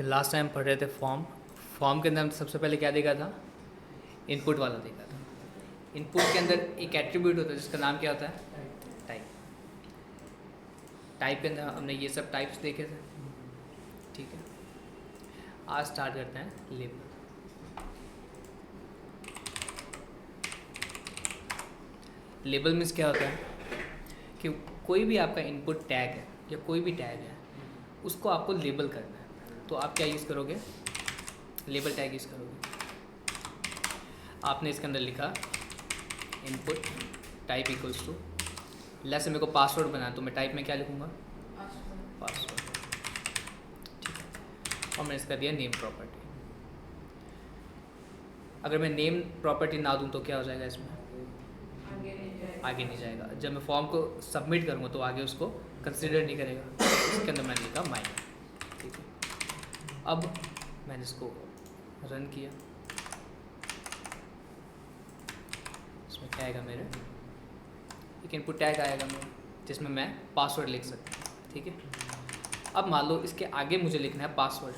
Last time पढ़ रहे the form के अंदर हमने सबसे पहले क्या देखा था, इनपुट वाला देखा था। इनपुट के अंदर एक एट्रीब्यूट होता है जिसका नाम क्या होता है, टाइप। टाइप के अंदर हमने ये सब टाइप्स देखे थे, ठीक है। आज स्टार्ट करते हैं लेबल। लेबल मीन्स क्या होता है कि कोई भी आपका इनपुट टैग है या कोई भी टैग है उसको आपको लेबल करना है। तो आप क्या यूज़ करोगे, लेबल टैग यूज़ करोगे। आपने इसके अंदर लिखा input type equals to, let's say मेरे को पासवर्ड बनाना, तो मैं टाइप में क्या लिखूँगा, पासवर्ड, ठीक है। और मैंने इसका दिया नेम प्रॉपर्टी। अगर मैं नेम प्रॉपर्टी ना दूँ तो क्या हो जाएगा, इसमें आगे नहीं जाएगा। जब मैं फॉर्म को सबमिट करूँगा तो आगे उसको कंसिडर नहीं करेगा। इसके अंदर मैंने लिखा माइनर, ठीक है। अब मैंने इसको रन किया, इसमें क्या आएगा, मेरे एक इनपुट टैग आएगा मेरा जिसमें मैं पासवर्ड लिख सकता हूँ, ठीक है। अब मान लो इसके आगे मुझे लिखना है पासवर्ड,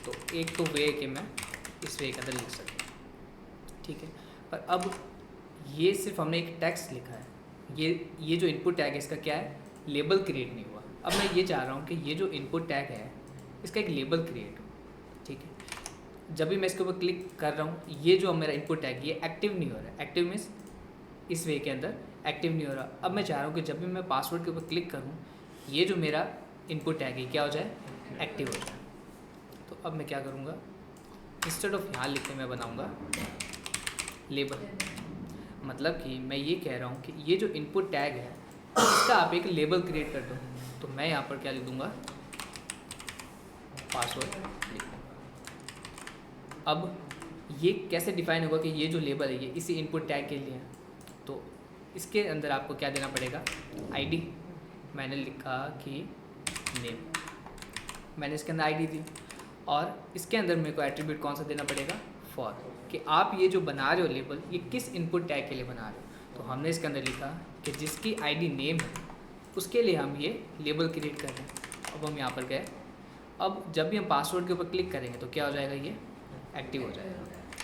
तो एक तो वे कि मैं इस वे के अंदर लिख सकता हूँ, ठीक है। पर अब ये सिर्फ हमने एक टेक्स्ट लिखा है, ये जो इनपुट टैग है इसका क्या है, लेबल क्रिएट नहीं हुआ। अब मैं ये चाह रहा हूँ कि ये जो इनपुट टैग है इसका एक लेबल क्रिएट हो, ठीक है। जब भी मैं इसके ऊपर क्लिक कर रहा हूँ, ये जो मेरा इनपुट टैग ये एक्टिव नहीं हो रहा है। एक्टिव मीन्स इस वे के अंदर एक्टिव नहीं हो रहा। अब मैं चाह रहा हूँ कि जब भी मैं पासवर्ड के ऊपर क्लिक करूँ, ये जो मेरा इनपुट टैग है क्या हो जाए, एक्टिव हो जाए। तो अब मैं क्या करूँगा, इंस्टेड ऑफ यहाँ लिख के मैं बनाऊँगा लेबल। मतलब कि मैं ये कह रहा हूँ कि ये जो इनपुट टैग है इसका आप एक लेबल क्रिएट कर दो। तो मैं यहाँ पर क्या लिख दूँगा, पासवर्ड लिख दूँगा। अब ये कैसे डिफाइन होगा कि ये जो लेबल है ये इसी इनपुट टैग के लिए है। तो इसके अंदर आपको क्या देना पड़ेगा, आईडी। मैंने लिखा कि नेम, मैंने इसके अंदर आईडी दी। और इसके अंदर मेरे को एट्रीब्यूट कौन सा देना पड़ेगा, फॉर, कि आप ये जो बना रहे हो लेबल ये किस इनपुट टैग के लिए बना रहे हो। तो हमने इसके अंदर लिखा कि जिसकी आईडी नेम है उसके लिए हम ये लेबल क्रिएट कर रहे हैं। अब हम यहाँ पर गए, अब जब भी हम पासवर्ड के ऊपर क्लिक करेंगे तो क्या हो जाएगा, ये एक्टिव हो जाएगा,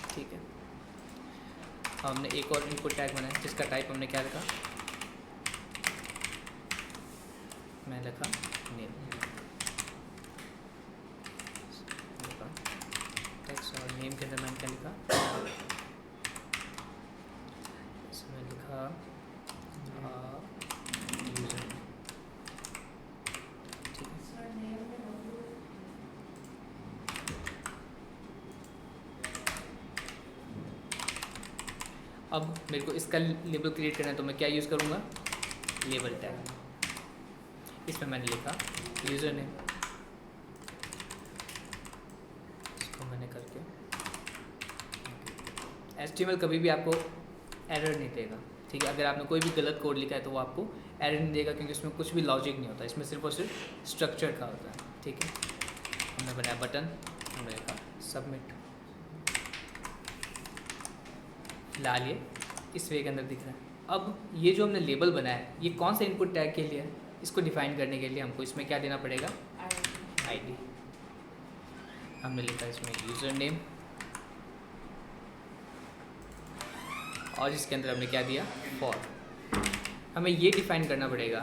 ठीक है। हमने एक और इनपुट टैग बनाया जिसका टाइप हमने क्या रखा, मैं लिखा नेम, टेक्स्ट। और नेम के अंदर मैंने क्या लिखा, इसमें लिखा यूजर, ठीक है। अब मेरे को इसका लेबल क्रिएट करना है तो मैं क्या यूज़ करूँगा, लेबल टैग। इसमें मैंने लिखा यूज़र नेम, इसको मैंने करके HTML कभी भी आपको एरर नहीं देगा, ठीक है। अगर आपने कोई भी गलत कोड लिखा है तो वो आपको एरर नहीं देगा, क्योंकि उसमें कुछ भी लॉजिक नहीं होता, इसमें सिर्फ और सिर्फ स्ट्रक्चर का होता है, ठीक है। हमने बनाया बटन, हमने लिखा सबमिट। फिलहाल ये इस वे के अंदर दिख रहा है। अब ये जो हमने लेबल बनाया है ये कौन सा इनपुट टैग के लिए है, इसको डिफाइन करने के लिए हमको इसमें क्या देना पड़ेगा, आईडी। हमने लिखा इसमें यूज़र नेम, और इसके अंदर हमने क्या दिया, फॉर। हमें ये डिफाइन करना पड़ेगा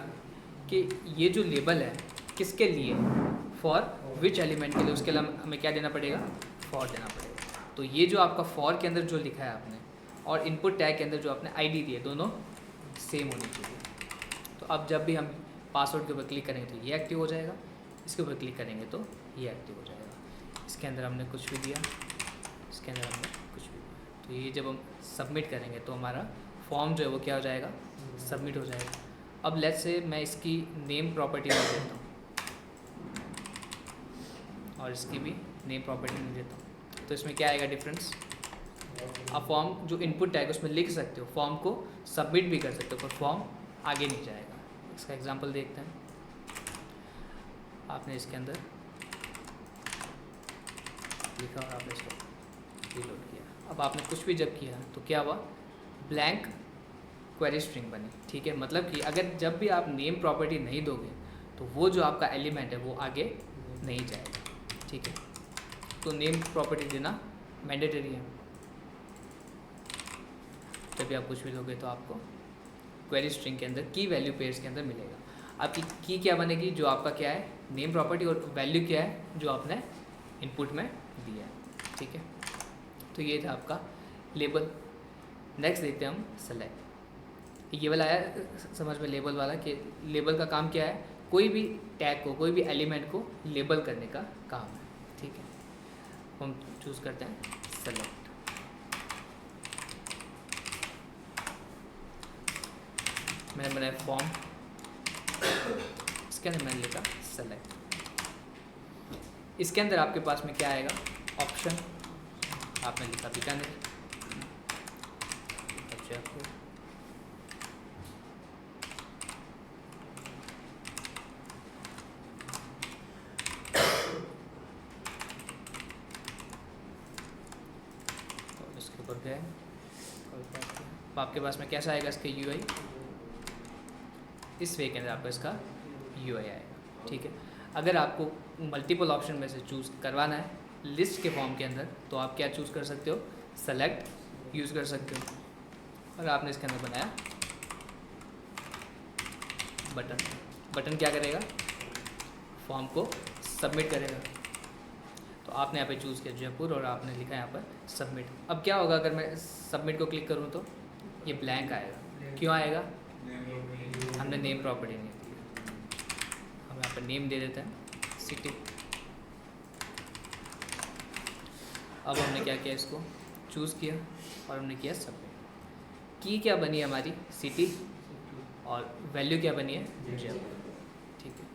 कि ये जो लेबल है किसके लिए, फॉर विच एलिमेंट के लिए, उसके लिए हमें क्या देना पड़ेगा, फॉर देना पड़ेगा। तो ये जो आपका फॉर के अंदर जो लिखा है आपने और इनपुट टैग के अंदर जो आपने आईडी दी है दोनों सेम होनी चाहिए। तो अब जब भी हम पासवर्ड के ऊपर क्लिक करेंगे तो ये एक्टिव हो जाएगा, इसके ऊपर क्लिक करेंगे तो ये एक्टिव हो जाएगा। इसके अंदर हमने कुछ भी दिया, इसके अंदर हमने कुछ भी दिया। तो ये जब हम सबमिट करेंगे तो हमारा फॉर्म जो है वो क्या हो जाएगा, सबमिट हो जाएगा। अब लेट्स से मैं इसकी नेम प्रॉपर्टी नहीं देता हूँ और इसकी भी नेम प्रॉपर्टी नहीं देता हूँ, तो इसमें क्या आएगा डिफरेंस। आप फॉर्म जो इनपुट टैग उसमें लिख सकते हो, फॉर्म को सबमिट भी कर सकते हो, पर फॉर्म आगे नहीं जाएगा। इसका एग्जांपल देखते हैं। आपने इसके अंदर लिखा और आपने इसको रीलोड किया। अब आपने कुछ भी जब किया तो क्या हुआ, ब्लैंक क्वेरी स्ट्रिंग बनी, ठीक है। मतलब कि अगर जब भी आप नेम प्रॉपर्टी नहीं दोगे तो वो जो आपका एलिमेंट है वो आगे नहीं जाएगा। ठीक है। तो नेम प्रॉपर्टी देना मैंडेटरी है। जब भी आप कुछ भी दोगे तो आपको क्वेरी स्ट्रिंग के अंदर की वैल्यू पेयर्स के अंदर मिलेगा। आपकी की क्या बनेगी, जो आपका क्या है नेम प्रॉपर्टी, और वैल्यू क्या है जो आपने इनपुट में दिया है, ठीक है। तो ये था आपका लेबल। नेक्स्ट देखते हैं हम सेलेक्ट। ये वाला आया समझ में, लेबल वाला, कि लेबल का काम क्या है, कोई भी टैग को, कोई भी एलिमेंट को लेबल करने का काम है, ठीक है। हम चूज़ करते हैं सेलेक्ट। मैंने बनाया फॉर्म, इसके अंदर मैंने लिखा सेलेक्ट। इसके अंदर आपके पास में क्या आएगा, ऑप्शन, आपने लिखा बीकानेर, जयपुर, और इसके ऊपर गए। अब आपके पास में कैसा आएगा इसके यूआई, इस वे के अंदर आपको इसका यूआई आएगा, ठीक है। अगर आपको मल्टीपल ऑप्शन में से चूज़ करवाना है लिस्ट के फॉर्म के अंदर, तो आप क्या चूज़ कर सकते हो, सेलेक्ट यूज़ कर सकते हो। और आपने इसके अंदर बनाया बटन। बटन क्या करेगा, फॉर्म को सबमिट करेगा। तो आपने यहाँ पे चूज़ किया जयपुर और आपने लिखा यहाँ पर सबमिट। अब क्या होगा, अगर मैं सबमिट को क्लिक करूँ तो ये ब्लैंक आएगा। क्यों आएगा, हमने नेम प्रॉपर्टी नहीं दी। हम यहाँ पर नेम दे देते हैं सिटी। अब हमने क्या किया, इसको चूज़ किया और हमने किया सबमिट। की क्या बनी है हमारी, सिटी, और वैल्यू क्या बनी है, जयपुर, ठीक है।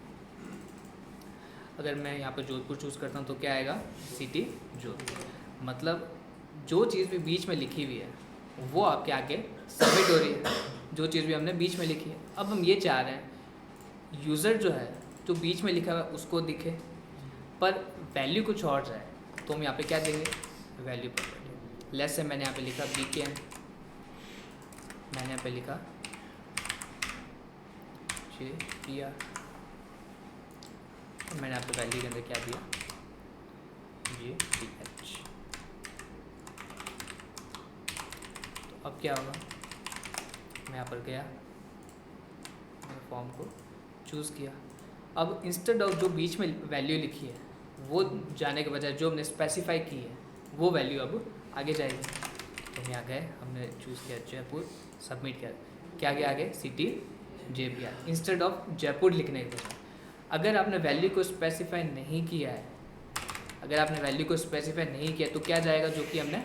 अगर मैं यहाँ पर जोधपुर चूज़ करता हूँ तो क्या आएगा, सिटी जोधपुर। मतलब जो चीज़ भी बीच में लिखी हुई है वो आपके आगे सबमिट हो रही है, जो चीज़ भी हमने बीच में लिखी है। अब हम ये चाह रहे हैं यूज़र जो है, जो बीच में लिखा हुआ है उसको दिखे पर वैल्यू कुछ और जाए, तो हम यहाँ पे क्या देंगे, वैल्यू प्रॉपर्टी। लेस से मैंने यहाँ पे लिखा BKN, मैंने यहाँ पे लिखा JPR, और मैंने यहाँ पे वैल्यू के अंदर क्या दिया, JPH। तो अब क्या होगा, मैं यहाँ पर गया, मैंने फॉर्म को चूज़ किया। अब इंस्टेड ऑफ जो बीच में वैल्यू लिखी है वो जाने के बजाय जो हमने स्पेसिफाई की है वो वैल्यू अब आगे जाएगी। तो हम यहाँ गए, हमने चूज़ किया जयपुर, सबमिट किया, क्या गया आगे, city JPR, instead of Jaipur लिखने के बजाय। अगर आपने वैल्यू को स्पेसिफाई नहीं किया है, अगर आपने वैल्यू को स्पेसिफाई नहीं किया तो क्या जाएगा, जो कि हमने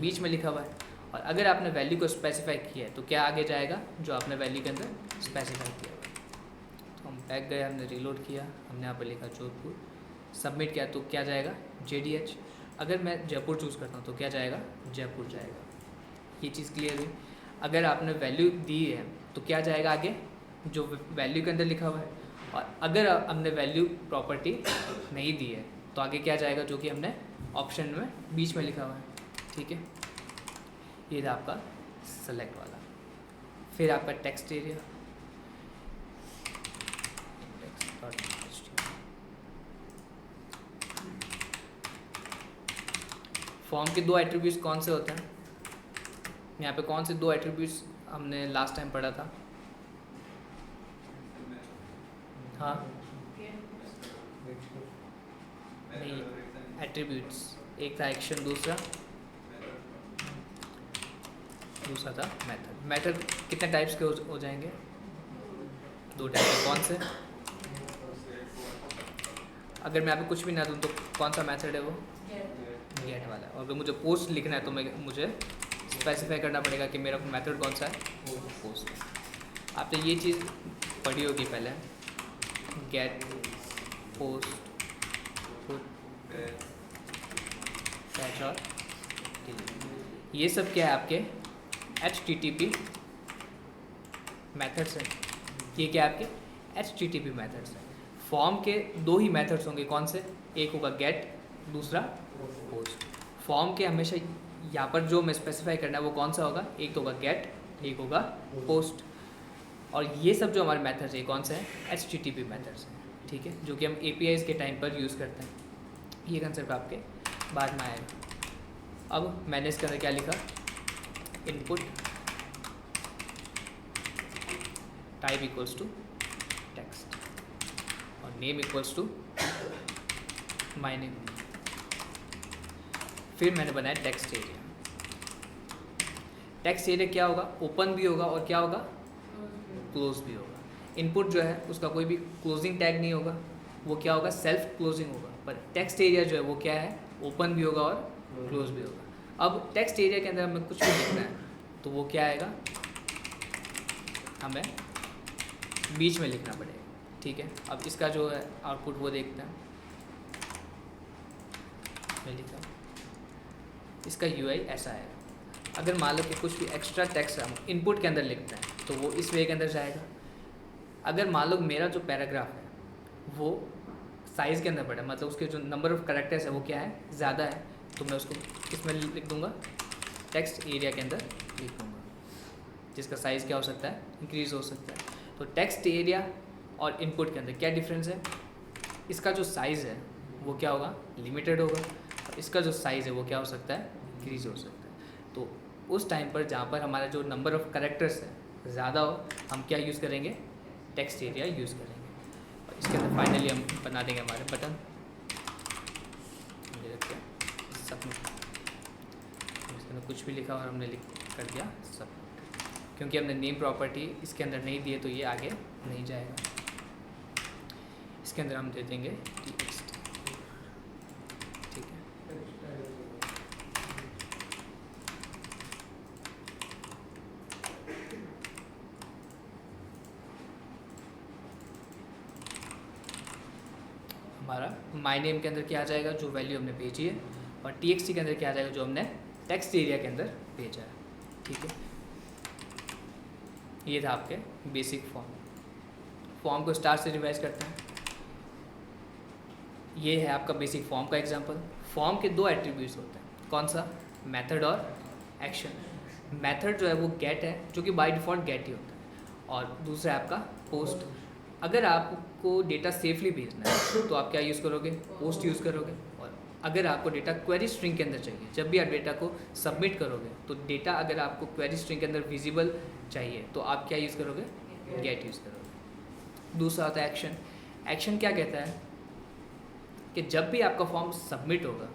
बीच में लिखा हुआ है। और अगर आपने वैल्यू को स्पेसिफाई किया है तो क्या आगे जाएगा, जो आपने वैल्यू के अंदर स्पेसिफाई किया हुआ है। तो हम बैक गए, हमने रीलोड किया, हमने यहाँ पर लिखा जोधपुर, सबमिट किया, तो क्या जाएगा, JDH। अगर मैं जयपुर चूज़ करता हूँ तो क्या जाएगा, जयपुर जाएगा। ये चीज़ क्लियर हुई। अगर आपने वैल्यू दी है तो क्या जाएगा आगे, जो वैल्यू के अंदर लिखा हुआ है। और अगर हमने वैल्यू प्रॉपर्टी नहीं दी है तो आगे क्या जाएगा, जो कि हमने ऑप्शन में बीच में लिखा हुआ है, ठीक है। ये था आपका सेलेक्ट वाला। फिर आपका टेक्स्ट एरिया, फॉर्म के दो एट्रीब्यूट्स कौन से होते हैं, यहाँ पे कौन से दो एट्रीब्यूट्स हमने लास्ट टाइम पढ़ा था, हाँ नहीं, एट्रीब्यूट्स, एक था एक्शन, दूसरा था मेथड। मेथड कितने टाइप्स के हो जाएंगे, दो टाइप के। कौन से, अगर मैं यहाँ पे कुछ भी ना दूँ तो कौन सा मेथड है वो, गेट वाला है। और अगर मुझे पोस्ट लिखना है तो मुझे स्पेसिफाई करना पड़ेगा कि मेरा मेथड कौन सा है, पोस्ट। आपने ये चीज़ पढ़ी होगी पहले, गेट, पोस्ट, पुट, फैच और डिलीट। ये सब क्या है आपके HTTP मेथड्स हैं। ये क्या है आपके HTTP मेथड्स हैं। फॉर्म के दो ही मेथड्स होंगे, कौन से, एक होगा गेट, दूसरा पोस्ट। फॉर्म के हमेशा यहाँ पर जो मैं स्पेसिफाई करना है वो कौन सा होगा, एक तो होगा गेट, एक होगा पोस्ट। और ये सब जो हमारे मेथड्स हैं कौन से हैं, HTTP मेथड्स हैं, ठीक है, जो कि हम APIs के टाइम पर यूज़ करते हैं। ये कंसेप्ट आपके बाद में आएगा। अब मैंने इसके अंदर क्या लिखा, input type equals to text और name equals to my name. फिर मैंने बनाया टेक्स्ट एरिया। टेक्स्ट एरिया क्या होगा, ओपन भी होगा और क्या होगा, क्लोज भी होगा। इनपुट जो है उसका कोई भी क्लोजिंग टैग नहीं होगा, वो क्या होगा, सेल्फ क्लोजिंग होगा। पर टेक्स्ट एरिया जो है वो क्या है, ओपन भी होगा और क्लोज भी होगा। अब टेक्स्ट एरिया के अंदर हमें कुछ भी लिखना है तो वो क्या आएगा, हमें बीच में लिखना पड़ेगा, ठीक है। अब इसका जो है आउटपुट वो देखते हैं। मैं लिखा, इसका यूआई ऐसा आएगा। अगर मान लो कि कुछ भी एक्स्ट्रा टेक्स्ट हम इनपुट के अंदर लिखते हैं तो वो इस वे के अंदर जाएगा। अगर मान लो मेरा जो पैराग्राफ है वो साइज़ के अंदर पड़ा है, मतलब उसके जो नंबर ऑफ़ कैरेक्टर्स है वो क्या है, ज़्यादा है, तो मैं उसको इसमें लिख दूंगा, टेक्स्ट एरिया के अंदर लिख दूंगा, जिसका साइज़ क्या हो सकता है, इंक्रीज़ हो सकता है। तो टेक्स्ट एरिया और इनपुट के अंदर क्या डिफरेंस है, इसका जो साइज़ है वो क्या होगा, लिमिटेड होगा, और इसका जो साइज़ है वो क्या हो सकता है, इंक्रीज़ हो सकता है। तो उस टाइम पर जहाँ पर हमारा जो नंबर ऑफ़ कैरेक्टर्स है ज़्यादा हो, हम क्या यूज़ करेंगे, टेक्स्ट एरिया यूज़ करेंगे। और इसके अंदर फाइनली हम बना देंगे हमारे बटन, सबमिट। इसके अंदर कुछ भी लिखा और हमने लिख कर दिया सबमिट, क्योंकि हमने नेम प्रॉपर्टी इसके अंदर नहीं दिए तो ये आगे नहीं जाएगा। इसके अंदर हम दे देंगे टेक्स्ट, ठीक है। हमारा माय नेम के अंदर क्या आ जाएगा, जो वैल्यू हमने भेजी है, और txt के अंदर क्या आ जाएगा, जो हमने टेक्स्ट एरिया के अंदर भेजा है, ठीक है। ये था आपके बेसिक फॉर्म को स्टार्ट से रिवाइज करते हैं। ये है आपका बेसिक फॉर्म का एग्जांपल। फॉर्म के दो एट्रीब्यूट्स होते हैं, कौन सा, मेथड और एक्शन। मेथड जो है वो गेट है, जो कि बाय डिफ़ॉल्ट गेट ही होता है, और दूसरा है आपका पोस्ट। अगर आपको डेटा सेफली भेजना है तो आप क्या यूज़ करोगे, पोस्ट यूज़ करोगे। और अगर आपको डेटा क्वेरी स्ट्रिंग के अंदर चाहिए, जब भी आप डेटा को सबमिट करोगे तो डेटा अगर आपको क्वेरी स्ट्रिंग के अंदर विजिबल चाहिए तो आप क्या यूज़ करोगे, गेट यूज़ करोगे। दूसरा होता है एक्शन। एक्शन क्या कहता है कि जब भी आपका फॉर्म सबमिट होगा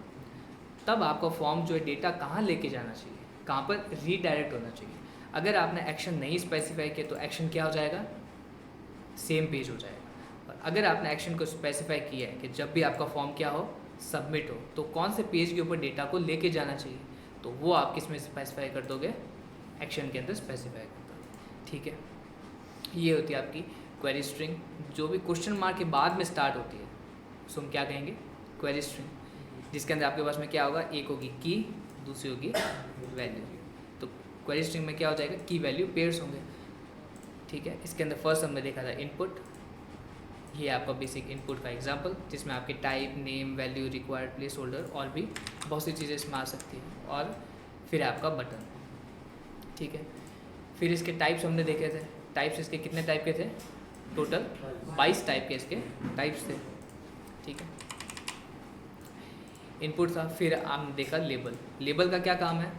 तब आपका फॉर्म जो है डेटा कहाँ लेके जाना चाहिए, कहाँ पर रीडायरेक्ट होना चाहिए। अगर आपने एक्शन नहीं स्पेसिफाई किया तो एक्शन क्या हो जाएगा, सेम पेज हो जाएगा। और अगर आपने एक्शन को स्पेसिफाई किया है कि जब भी आपका फॉर्म क्या हो, सबमिट हो, तो कौन से पेज के ऊपर डेटा को लेके जाना चाहिए, तो वो आप किस में स्पेसिफाई कर दोगे, एक्शन के अंदर स्पेसिफाई कर दोगे, ठीक है। ये होती है आपकी क्वेरी स्ट्रिंग। जो भी क्वेश्चन मार्क के बाद में स्टार्ट होती है उसको हम क्या कहेंगे, क्वेरी स्ट्रिंग, जिसके अंदर आपके पास में क्या होगा, एक होगी की, दूसरी होगी वैल्यू। तो क्वेरी स्ट्रिंग में क्या हो जाएगा, की वैल्यू पेयर्स होंगे, ठीक है। इसके अंदर फर्स्ट हमने देखा था इनपुट। ये आपका बेसिक इनपुट का एग्जांपल, जिसमें आपके type, name, value, required, place holder और भी बहुत सी चीज़ें इसमें आ सकती हैं। और फिर आपका बटन, ठीक है। फिर इसके टाइप्स हमने देखे थे। टाइप्स इसके कितने टाइप के थे, टोटल 22 टाइप के इसके टाइप्स थे, ठीक है। इनपुट था। फिर आपने देखा लेबल। लेबल का क्या काम है,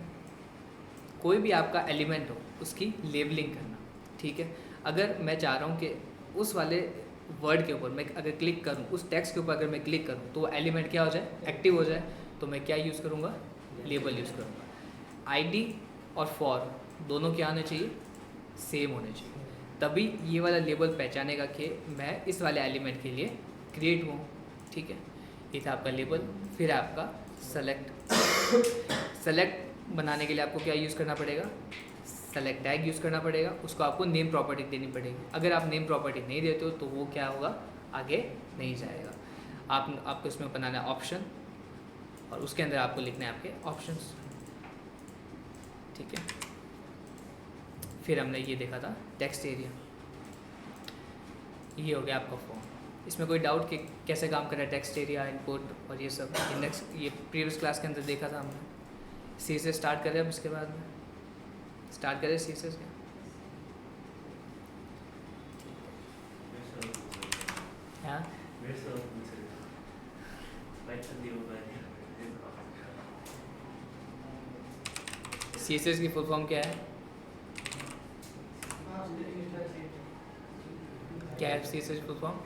कोई भी आपका एलिमेंट हो उसकी लेबलिंग करना, ठीक है। अगर मैं चाह रहा हूँ कि उस वाले वर्ड के ऊपर मैं अगर क्लिक करूँ, उस टेक्स्ट के ऊपर अगर मैं क्लिक करूँ तो वो एलिमेंट क्या हो जाए, एक्टिव हो जाए, तो मैं क्या यूज़ करूँगा, लेबल यूज़ करूँगा। आईडी और फॉर दोनों क्या होने चाहिए, सेम होने चाहिए, तभी ये वाला लेबल पहचानेगा कि मैं इस वाले एलिमेंट के लिए क्रिएट हुआ, ठीक है। ये था आपका लेबल। फिर आपका सेलेक्ट। सेलेक्ट बनाने के लिए आपको क्या यूज़ करना पड़ेगा, सेलेक्ट टैग यूज़ करना पड़ेगा। उसको आपको नेम प्रॉपर्टी देनी पड़ेगी। अगर आप नेम प्रॉपर्टी नहीं देते हो तो वो क्या होगा, आगे नहीं जाएगा। आपको इसमें बनाना है ऑप्शन, और उसके अंदर आपको लिखना है आपके ऑप्शंस, ठीक है। फिर हमने ये देखा था टेक्स्ट एरिया। ये हो गया आपका फॉर्म। इसमें कोई डाउट कि कैसे काम कर रहा है टेक्स्ट एरिया, इनपुट और ये सब, इंडेक्स, ये प्रीवियस क्लास के अंदर देखा था हमने। सी से स्टार्ट करें अब, इसके बाद में स्टार्ट करें सी से क्या, हाँ CSS की फुल फॉर्म क्या है? क्या है CSS की फुल फॉर्म?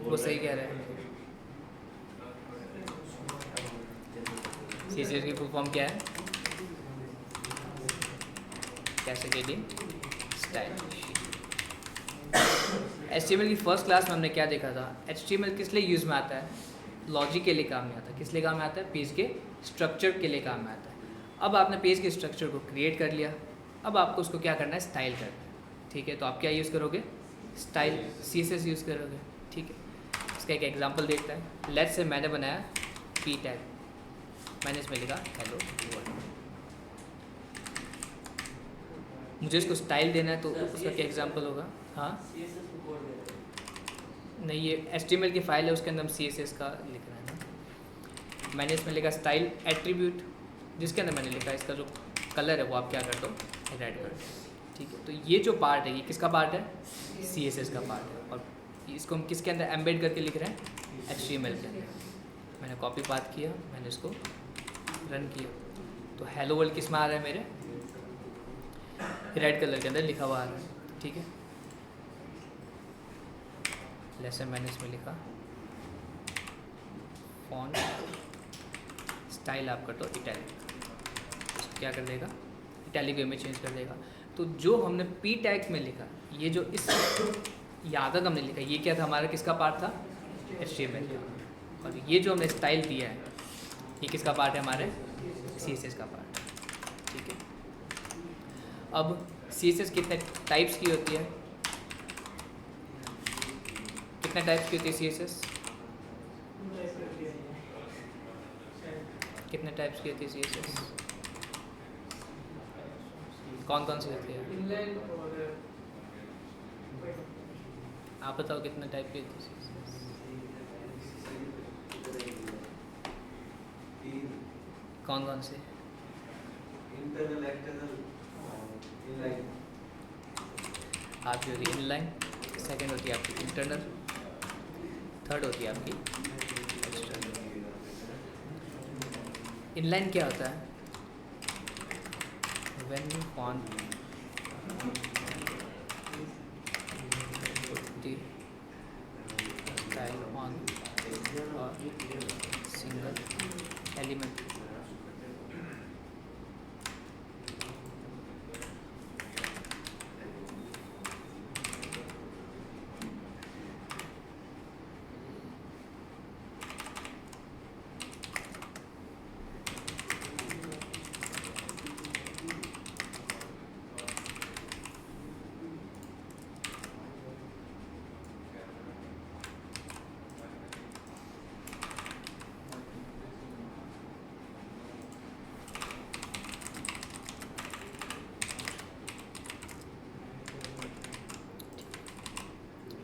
वो सही कह रहे हैं। CSS की फुल फॉर्म क्या है? Cascading style. HTML की फर्स्ट क्लास में हमने क्या देखा था? HTML किस लिए यूज़ में आता है? लॉजिक के लिए काम में आता है। किस लिए काम में आता है? पेज के स्ट्रक्चर के लिए काम में आता है। अब आपने पेज के स्ट्रक्चर को क्रिएट कर लिया, अब आपको उसको क्या करना है? स्टाइल करना है। ठीक है, तो आप क्या यूज़ करोगे? स्टाइल CSS यूज़ करोगे। ठीक है, इसका एक एग्जांपल देखते हैं। लेट्स से मैंने बनाया p टैग, मैंने इसमें लिखा हेलो वर्ल्ड। मुझे इसको स्टाइल देना है, तो उसका क्या एग्जांपल होगा? हाँ नहीं, ये HTML की फाइल है, उसके अंदर हम CSS का लिख रहे हैं ना। मैंने इसमें लिखा स्टाइल एट्रीब्यूट, जिसके अंदर मैंने लिखा इसका जो कलर है वो आप क्या कर दो? रेड कर दो। ठीक है, तो ये जो पार्ट है ये किसका पार्ट है? CSS का पार्ट है। और इसको हम किसके अंदर एम्बेड करके लिख रहे हैं? HTML के अंदर। मैंने कॉपी पाथ किया, मैंने इसको रन किया, तो हेलो वर्ल्ड किस में आ रहा है? मेरे रेड कलर के अंदर लिखा हुआ आ रहा है। ठीक है, लेसन मैंने इसमें लिखा फॉन्ट स्टाइल आप कर दो इटैलिक, क्या कर देगा? इटैलिक वे में चेंज कर देगा। तो जो हमने p टैग में लिखा, ये जो इस यहाँ तक हमने लिखा, ये क्या था हमारा? किसका पार्ट था? HTML का। और ये जो हमने स्टाइल दिया है, ये किसका पार्ट है? हमारे CSS का पार्ट। ठीक है, अब CSS कितने टाइप्स की होती है? कितने टाइप्स की होती है CSS? कितने टाइप्स की होती है CSS? कौन कौन सी होती है? आप बताओ कितने टाइप की होती है CSS? कौन कौन से? Internal, external, inline. आपकी होती है इनलाइन, सेकंड होती है आपकी इंटरनल, थर्ड होती है आपकी एक्सटर्नल। इनलाइन क्या होता है? When you want the style on a single element.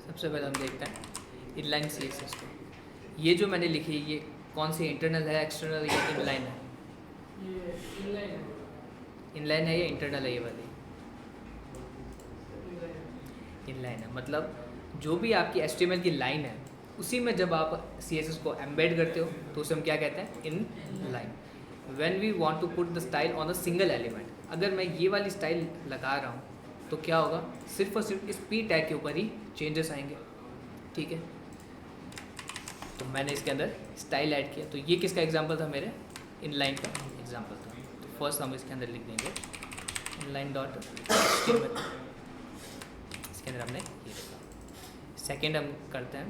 सबसे पहले हम देखते हैं इनलाइन CSS को। ये जो मैंने लिखी ये कौन सी इंटरनल है, एक्सटर्नल या इनलाइन है? ये इनलाइन है। इनलाइन है या इंटरनल है? ये वाली इनलाइन इनलाइन है। मतलब जो भी आपकी HTML की लाइन है उसी में जब आप CSS को एम्बेड करते हो तो उसे हम क्या कहते हैं? Inline. When we want to put the style on a single element, अगर मैं ये वाली स्टाइल लगा रहा हूँ तो क्या होगा? सिर्फ और सिर्फ इस p टैग के ऊपर ही चेंजेस आएंगे। ठीक है, तो मैंने इसके अंदर स्टाइल ऐड किया, तो ये किसका एग्जांपल था? मेरे इनलाइन का एग्जांपल था। तो फर्स्ट हम इसके अंदर लिख देंगे इनलाइन डॉट HTML, इसके अंदर हमने ये लिखा। सेकेंड हम करते हैं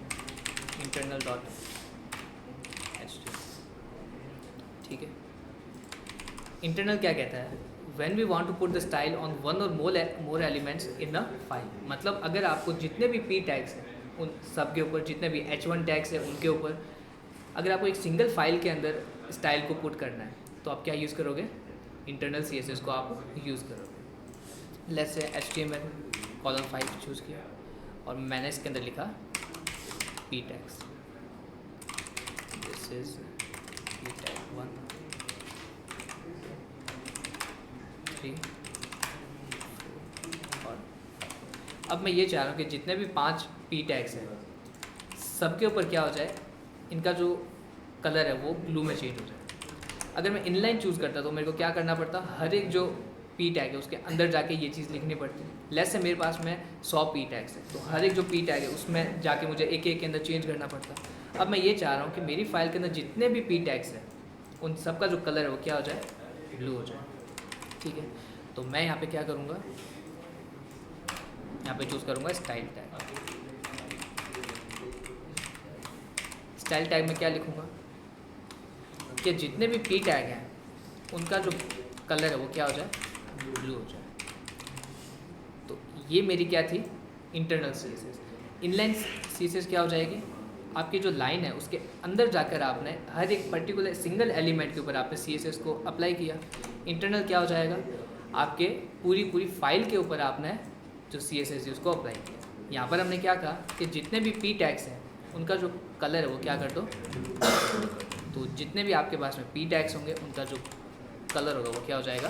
इंटरनल डॉट HTML। ठीक है, इंटरनल क्या कहता है? When we want to put the style on one or more elements in a file. मतलब अगर आपको जितने भी p टैग्स हैं उन सब के ऊपर, जितने भी h1 टैग्स हैं उनके ऊपर, अगर आपको एक सिंगल फाइल के अंदर स्टाइल को पुट करना है तो आप क्या यूज़ करोगे? इंटरनल CSS को आप यूज़ करोगे। Let's say HTML column 5 choose किया और मैंने इसके अंदर लिखा p tags. This is p tag 1 3 और अब मैं ये चाह रहा हूँ कि जितने भी 5 पी टैग्स हैं सबके ऊपर क्या हो जाए, इनका जो कलर है वो ब्लू में चेंज हो जाए। अगर मैं इनलाइन चूज़ करता तो मेरे को क्या करना पड़ता, हर एक जो पी टैग है उसके अंदर जाके ये चीज़ लिखनी पड़ती। लेस से मेरे पास में 100 पी टैग्स है तो हर एक जो पी टैग है उसमें जाके मुझे एक एक के अंदर चेंज करना पड़ता। अब मैं ये चाह रहा हूँ कि मेरी फाइल के अंदर जितने भी पी टैग्स हैं उन सब का जो कलर है वो क्या हो जाए, ब्लू हो जाए। ठीक है, तो मैं यहाँ पे क्या करूँगा, यहाँ पे चूज़ करूँगा स्टाइल टैग। स्टाइल टैग में क्या लिखूँगा कि जितने भी पी टैग हैं उनका जो कलर है वो क्या हो जाए, ब्लू हो जाए। तो ये मेरी क्या थी, इंटरनल सीएसएस। इनलाइन सीएसएस क्या हो जाएगी, आपकी जो लाइन है उसके अंदर जाकर आपने हर एक पर्टिकुलर सिंगल एलिमेंट के ऊपर आपने सीएसएस को अप्लाई किया। इंटरनल क्या हो जाएगा, आपके पूरी फाइल के ऊपर आपने जो सीएसएस है उसको अप्लाई किया। यहाँ पर हमने क्या कहा कि जितने भी पी टैग्स हैं उनका जो कलर है वो क्या कर दो, तो जितने भी आपके पास में पी टैग्स होंगे उनका जो कलर होगा वो क्या हो जाएगा,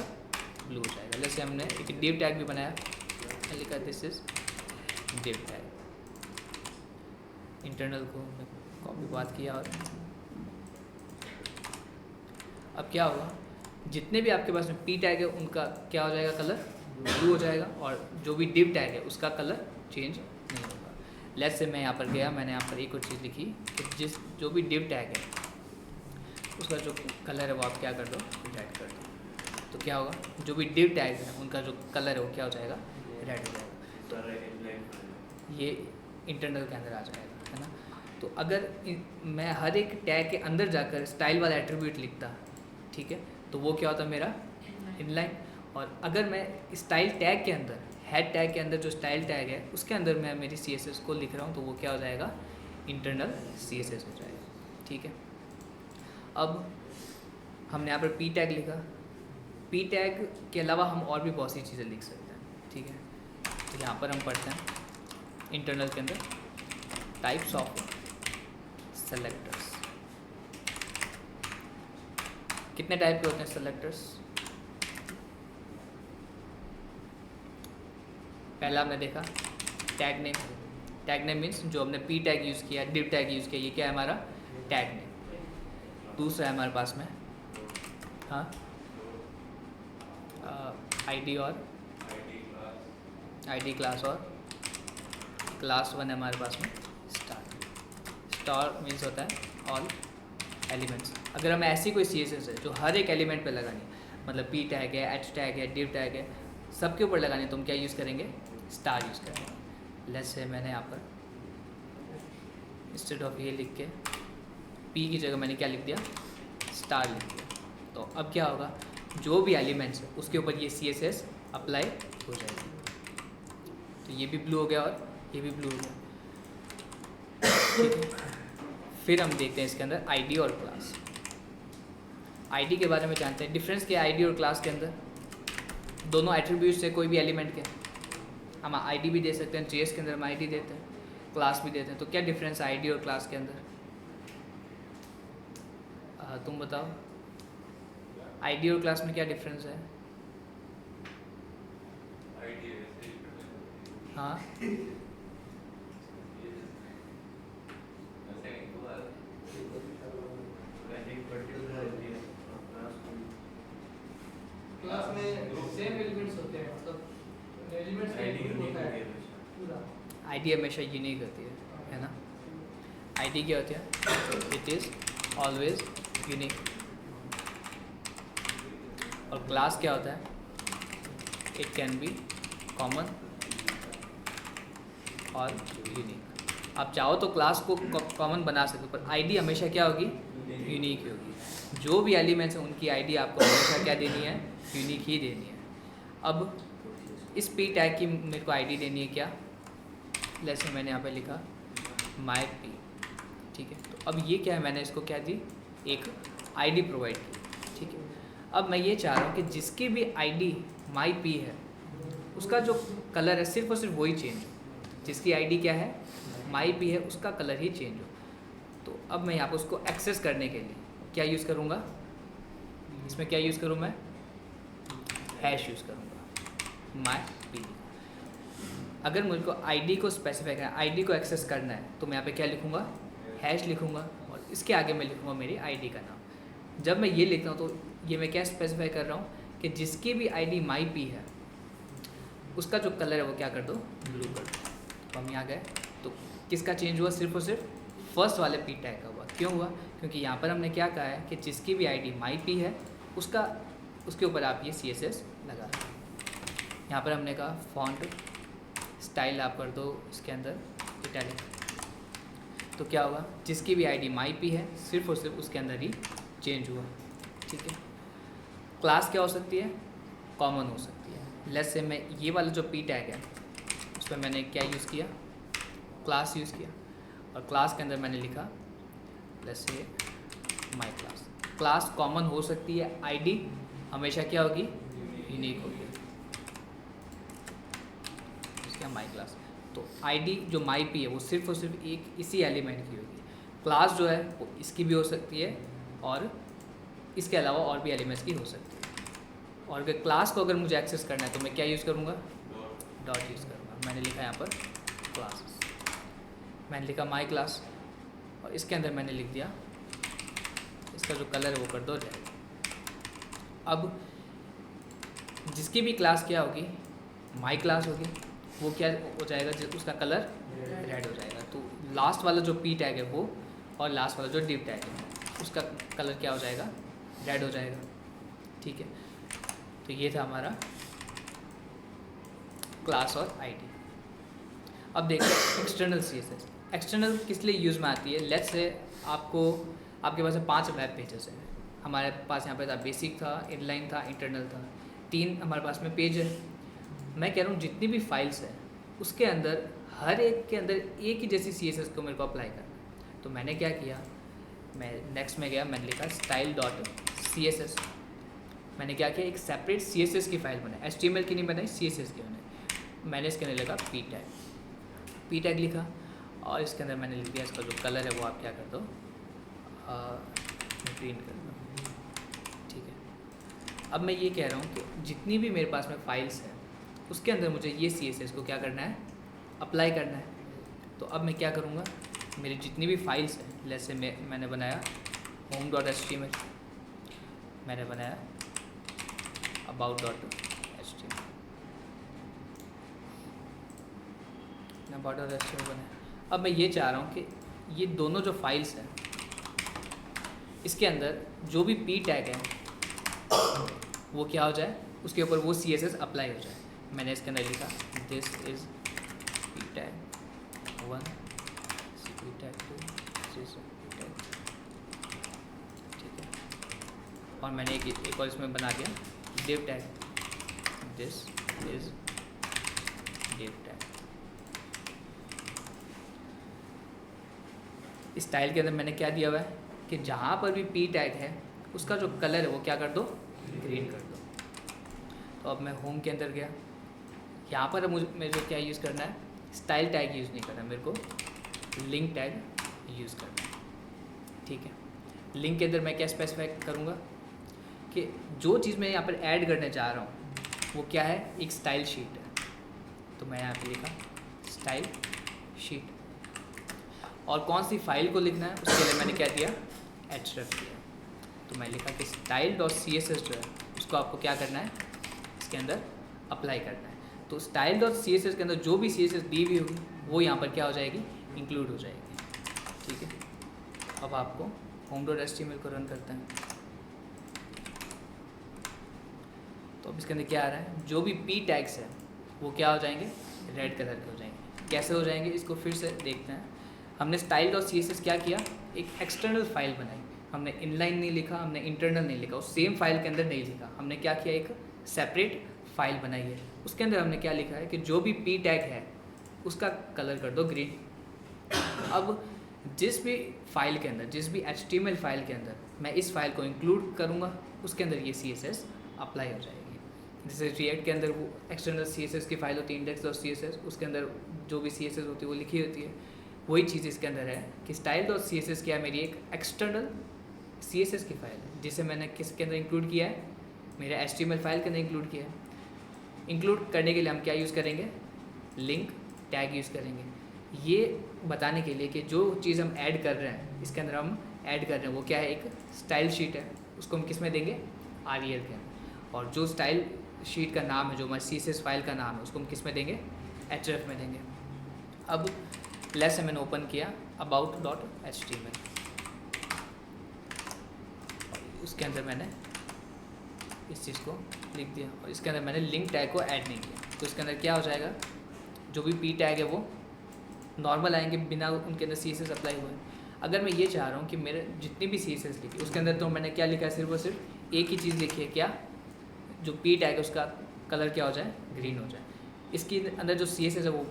ब्लू हो जाएगा। जैसे हमने एक डिव टैग भी बनाया, लिखा this is div tag. Internal को हमने कॉपी बात किया और अब क्या होगा, जितने भी आपके पास में पी टैग है उनका क्या हो जाएगा, कलर ब्लू हो जाएगा और जो भी डिव टैग है उसका कलर चेंज नहीं होगा। लेट्स से मैं यहाँ पर गया, मैंने यहाँ पर एक और चीज़ लिखी कि जो भी डिव टैग है उसका जो कलर है वो आप क्या कर दो, रेड कर दो। तो क्या होगा, जो भी डिव टैग है उनका जो कलर है वो क्या हो जाएगा, रेड हो जाएगा। तो ये इंटरनल के अंदर आ जाएगा, है ना। तो अगर मैं हर एक टैग के अंदर जाकर स्टाइल वाला एट्रीब्यूट लिखता, ठीक है, तो वो क्या होता मेरा इनलाइन। और अगर मैं स्टाइल टैग के अंदर, हेड टैग के अंदर जो स्टाइल टैग है उसके अंदर मैं मेरी सीएसएस को लिख रहा हूँ तो वो क्या हो जाएगा, इंटरनल सीएसएस हो जाएगा। ठीक है, अब हमने यहाँ पर पी टैग लिखा, पी टैग के अलावा हम और भी बहुत सी चीज़ें लिख सकते हैं। ठीक है, तो यहाँ पर हम पढ़ते हैं इंटरनल के अंदर टाइप्स ऑफ सेलेक्टर्स। कितने टाइप के होते हैं सेलेक्टर्स, पहला हमने देखा tag name. Tag name means जो हमने पी टैग यूज़ किया, डिव टैग यूज़ किया, ये क्या है हमारा टैग नेम। दूसरा है हमारे पास में हाँ आईडी और आईडी क्लास, और क्लास 1 है हमारे पास में स्टार। स्टार मीन्स होता है ऑल एलिमेंट्स। अगर हमें ऐसी कोई सीएसएस है जो हर एक एलिमेंट पे लगानी, मतलब पी टैग है, एच टैग है, डिव टैग है, सबके ऊपर लगानी, तो हम क्या यूज़ करेंगे, स्टार यूज़ करेंगे। लेट्स से मैंने यहाँ पर इंस्टेड ऑफ ये लिख के पी की जगह मैंने क्या लिख दिया, स्टार लिख दिया। तो अब क्या होगा, जो भी एलिमेंट्स है उसके ऊपर ये सीएसएस अप्लाई हो जाएगी। तो ये भी ब्लू हो गया और ये भी ब्लू हो गया। ठीक है, फिर हम देखते हैं इसके अंदर आईडी और क्लास। आईडी के बारे में जानते हैं, डिफरेंस क्या है आईडी और क्लास के अंदर। दोनों एट्रीब्यूट्स है कोई भी एलिमेंट के, हम आईडी भी दे सकते हैं, जेएस के अंदर हम आईडी देते हैं, क्लास भी देते हैं। तो क्या डिफरेंस है आईडी और क्लास के अंदर, तुम बताओ, आईडी और क्लास में क्या डिफरेंस है। हाँ क्लास में सेम एलिमेंट्स होते हैं, मतलब एलिमेंट्स का एक ग्रुप होता है पूरा। आईडी हमेशा यूनिक होती है ना। आईडी क्या होती है, इट इज़ ऑलवेज यूनिक। और क्लास क्या होता है, इट कैन बी कॉमन और यूनिक। आप चाहो तो क्लास को कॉमन बना सकते हो, पर आईडी हमेशा क्या होगी, यूनिक होगी। जो भी एलिमेंट्स हैं उनकी आईडी आपको हमेशा क्या देनी है, यूनिक ही देनी है। अब इस पी टैग की मेरे को आईडी देनी है क्या, जैसे मैंने यहाँ पे लिखा माई पी। ठीक है, तो अब ये क्या है, मैंने इसको क्या दी, एक आईडी प्रोवाइड की। ठीक है, अब मैं ये चाह रहा हूँ कि जिसकी भी आईडी माई पी है उसका जो कलर है सिर्फ और सिर्फ वही चेंज हो। जिसकी आईडी क्या है, माई पी है, उसका कलर ही चेंज हो। तो अब मैं यहाँ पर उसको एक्सेस करने के लिए क्या यूज़ करूँगा, इसमें क्या यूज़ करूँ मैं, हैश यूज़ करूँगा, माई पी। अगर मुझको आईडी को स्पेसिफाई करना है, आईडी को एक्सेस करना है, तो मैं यहाँ पे क्या लिखूँगा, हैश लिखूँगा और इसके आगे मैं लिखूँगा मेरी आईडी का नाम। जब मैं ये लिखता हूँ तो ये मैं क्या स्पेसिफाई कर रहा हूँ कि जिसकी भी आईडी माई पी है उसका जो कलर है वो क्या कर दो, ब्लू कर दो। तो हम यहाँ गए तो किसका चेंज हुआ, सिर्फ और सिर्फ फर्स्ट वाले पी टैग का हुआ। क्यों हुआ, क्योंकि यहाँ पर हमने क्या कहा है कि जिसकी भी आईडी माई पी है उसके ऊपर आप ये CSS लगा दो। यहाँ पर हमने कहा फॉन्ट स्टाइल आप कर दो इसके अंदर इटैलिक। तो क्या होगा, जिसकी भी आईडी माई पी है सिर्फ और सिर्फ उसके अंदर ही चेंज हुआ। ठीक है, क्लास क्या हो सकती है, कॉमन हो सकती है। लेट्स से मैं ये वाला जो पी टैग है उस पर मैंने क्या यूज़ किया, क्लास यूज़ किया और क्लास के अंदर मैंने लिखा let's say my class. Class common हो सकती है, आईडी हमेशा क्या होगी, यूनिक होगी। इसका माई क्लास, तो आईडी जो माई पी है वो सिर्फ और सिर्फ एक इसी एलिमेंट की होगी। क्लास जो है वो इसकी भी हो सकती है और इसके अलावा और भी एलिमेंट्स की हो सकती है। और अगर क्लास को अगर मुझे एक्सेस करना है तो मैं क्या यूज़ करूँगा, डॉट यूज़ करूँगा। मैंने लिखा यहाँ पर क्लासेस, मैंने लिखा माई क्लास और इसके अंदर मैंने लिख दिया इसका जो कलर है वो कर दो रेड। अब जिसकी भी क्लास क्या होगी, माई क्लास होगी, वो क्या हो जाएगा, उसका कलर रेड हो जाएगा। तो लास्ट वाला जो पी टैग है वो और लास्ट वाला जो डिव टैग है उसका कलर क्या हो जाएगा, रेड हो जाएगा। ठीक है, तो ये था हमारा क्लास और आईडी। अब देखते हैं एक्सटर्नल CSS। एक्सटर्नल किस लिए यूज़ में आती है, लेट्स से आपके पास 5 वेब पेजेस हैं। हमारे पास यहाँ पे था बेसिक था, इनलाइन था, इंटरनल था, 3 हमारे पास में पेज है। मैं कह रहा हूँ जितनी भी फाइल्स हैं उसके अंदर हर एक के अंदर एक ही जैसी CSS को मेरे को अप्लाई करना है। तो मैंने क्या किया, मैं नेक्स्ट में गया, मैंने लिखा style.css। मैंने क्या किया, एक सेपरेट CSS की फाइल बनाई, HTML की नहीं बनाई, CSS की बनाई। मैंने इसके अंदर लिखा पी टैग लिखा और इसके अंदर मैंने लिख दिया इसका जो कलर है वो आप क्या कर दो, ग्रीन कर दो। ठीक है, अब मैं ये कह रहा हूँ कि जितनी भी मेरे पास में फाइल्स हैं उसके अंदर मुझे ये CSS को क्या करना है, अप्लाई करना है। तो अब मैं क्या करूँगा, मेरी जितनी भी फाइल्स हैं, जैसे मैंने बनाया home.html, मैंने बनाया about.html, बनाया। अब मैं ये चाह रहा हूँ कि ये दोनों जो फाइल्स हैं इसके अंदर जो भी पी टैग है वो क्या हो जाए, उसके ऊपर वो CSS अप्लाई हो जाए। मैंने इसके अंदर लिखा this is P tag 1, P tag 2, this P tag. ठीक है, और मैंने एक और इसमें बना दिया div tag, this is div tag. Style के अंदर मैंने क्या दिया हुआ है कि जहाँ पर भी पी टैग है उसका जो कलर है वो क्या कर दो, ग्रीन कर दो। तो अब मैं होम के अंदर गया, यहाँ पर मेरे को क्या यूज़ करना है, स्टाइल टैग यूज़ नहीं करना, मेरे को लिंक टैग यूज़ करना है। ठीक है, लिंक के अंदर मैं क्या स्पेसिफाई करूँगा कि जो चीज़ मैं यहाँ पर ऐड करने जा रहा हूँ वो क्या है, एक स्टाइल शीट है। तो मैं यहाँ पे लिखा स्टाइल शीट और कौन सी फाइल को लिखना है उसके लिए मैंने क्या दिया, href दिया। तो मैं लिखा कि style.css जो है उसको आपको क्या करना है, इसके अंदर अप्लाई करना है। तो style.css के अंदर जो भी CSS दी हुई होगी वो यहाँ पर क्या हो जाएगी, इंक्लूड हो जाएगी। ठीक है, अब आपको home.html को रन करते हैं। तो अब इसके अंदर क्या आ रहा है, जो भी पी टैग्स है वो क्या हो जाएंगे, रेड कलर के हो जाएंगे। कैसे हो जाएंगे, इसको फिर से देखते हैं। हमने style.css क्या किया, एक एक्सटर्नल फाइल बनाई। हमने इनलाइन नहीं लिखा, हमने इंटरनल नहीं लिखा, उस सेम फाइल के अंदर नहीं लिखा। हमने क्या किया, एक सेपरेट फाइल बनाई है। उसके अंदर हमने क्या लिखा है कि जो भी पी टैग है उसका कलर कर दो ग्रीन। अब जिस भी फाइल के अंदर, जिस भी HTML फाइल के अंदर मैं इस फाइल को इंक्लूड करूँगा उसके अंदर ये CSS अप्लाई हो जाएगी। जैसे रिएक्ट के अंदर वो एक्सटर्नल CSS की फाइल होती है index.css, उसके अंदर जो भी CSS होती है वो लिखी होती है। वही चीज़ इसके अंदर है कि style.css क्या है, मेरी एक एक्सटर्नल CSS की फाइल है जिसे मैंने किसके अंदर इंक्लूड किया है, मेरे HTML फाइल के अंदर इंक्लूड किया है। इंक्लूड करने के लिए हम क्या यूज़ करेंगे, लिंक टैग यूज़ करेंगे, ये बताने के लिए कि जो चीज़ हम ऐड कर रहे हैं, इसके अंदर हम ऐड कर रहे हैं वो क्या है, एक स्टाइल शीट है, उसको हम किस में देंगे, आरईएल के अंदर। और जो स्टाइल शीट का नाम है, जो हमारी CSS फाइल का नाम है, उसको हम किस में देंगे, href में देंगे। अब लेस मैंने ओपन किया about.html, उसके अंदर मैंने इस चीज़ को लिख दिया और इसके अंदर मैंने लिंक टैग को ऐड नहीं किया। तो इसके अंदर क्या हो जाएगा, जो भी p टैग है वो नॉर्मल आएंगे बिना उनके अंदर CSS अप्लाई हुए। अगर मैं ये चाह रहा हूँ कि मेरे जितनी भी CSS लिखी उसके अंदर तो मैंने क्या लिखा है, सिर्फ और सिर्फ एक ही चीज़ लिखी है, क्या, जो p टैग है उसका कलर क्या हो जाए, ग्रीन हो जाए। इसके अंदर जो CSS है वो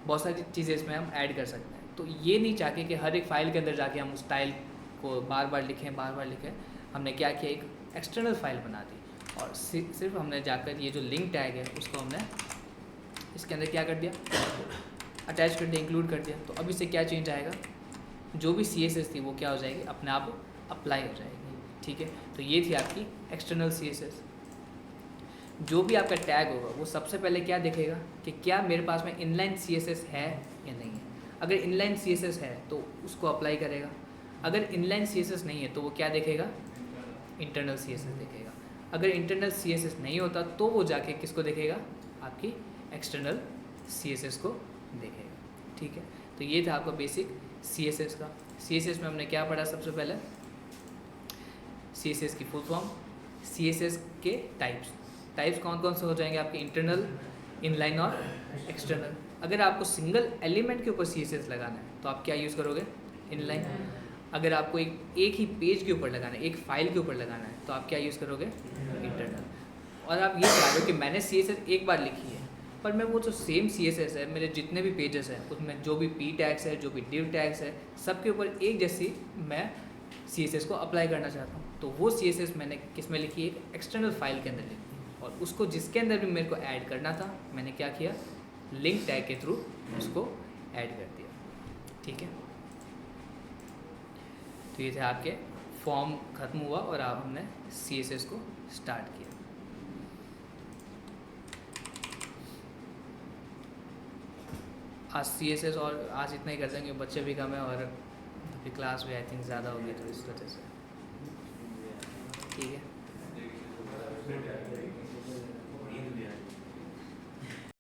बहुत सारी चीज़ें इसमें हम ऐड कर सकते हैं। तो ये नहीं चाहते कि हर एक फाइल के अंदर जाके हम उस स्टाइल को बार बार लिखें। हमने क्या किया, एक एक्सटर्नल फाइल बना दी और सिर्फ हमने जाकर ये जो लिंक टैग है उसको हमने इसके अंदर क्या कर दिया, अटैच कर दिया, इंक्लूड कर दिया। तो अब इससे क्या चेंज आएगा, जो भी CSS थी वो क्या हो जाएगी, अपने आप अप्लाई हो जाएगी। ठीक है, तो ये थी आपकी एक्सटर्नल CSS। जो भी आपका टैग होगा वो सबसे पहले क्या देखेगा कि क्या मेरे पास में इनलाइन CSS है या नहीं है। अगर इनलाइन CSS है तो उसको अप्लाई करेगा, अगर इनलाइन CSS नहीं है तो वो क्या देखेगा, इंटरनल CSS देखेगा। अगर इंटरनल CSS नहीं होता तो वो जाके किसको देखेगा, आपकी एक्सटर्नल CSS को देखेगा। ठीक है, तो ये था आपका बेसिक CSS का। CSS में हमने क्या पढ़ा, सबसे पहले CSS की फुल फॉर्म, CSS के टाइप्स कौन कौन से हो जाएंगे आपके, इंटरनल, इनलाइन और एक्सटर्नल। अगर आपको सिंगल एलिमेंट के ऊपर CSS लगाना है तो आप क्या यूज़ करोगे, इनलाइन। अगर आपको एक ही पेज के ऊपर लगाना है, एक फाइल के ऊपर लगाना है तो आप क्या यूज़ करोगे, इंटरनल। और आप ये चाह रहे हो कि मैंने CSS एक बार लिखी है पर मैं वो जो सेम CSS है मेरे जितने भी पेजेस हैं उसमें जो भी p टैग्स है, जो भी div टैग्स है, सबके ऊपर एक जैसी मैं CSS को अप्लाई करना चाहता हूँ। तो वो CSS मैंने किस में लिखी, एक एक्सटर्नल फाइल के अंदर लिखी और उसको जिसके अंदर भी मेरे को ऐड करना था मैंने क्या किया, लिंक टैग के थ्रू उसको ऐड कर दिया। ठीक है, तो ये थे आपके फॉर्म ख़त्म हुआ और अब हमने CSS को स्टार्ट किया। आज CSS और आज इतना ही कर देंगे, बच्चे भी कम है और अभी क्लास भी आई थिंक ज़्यादा होगी तो इस वजह से। ठीक है।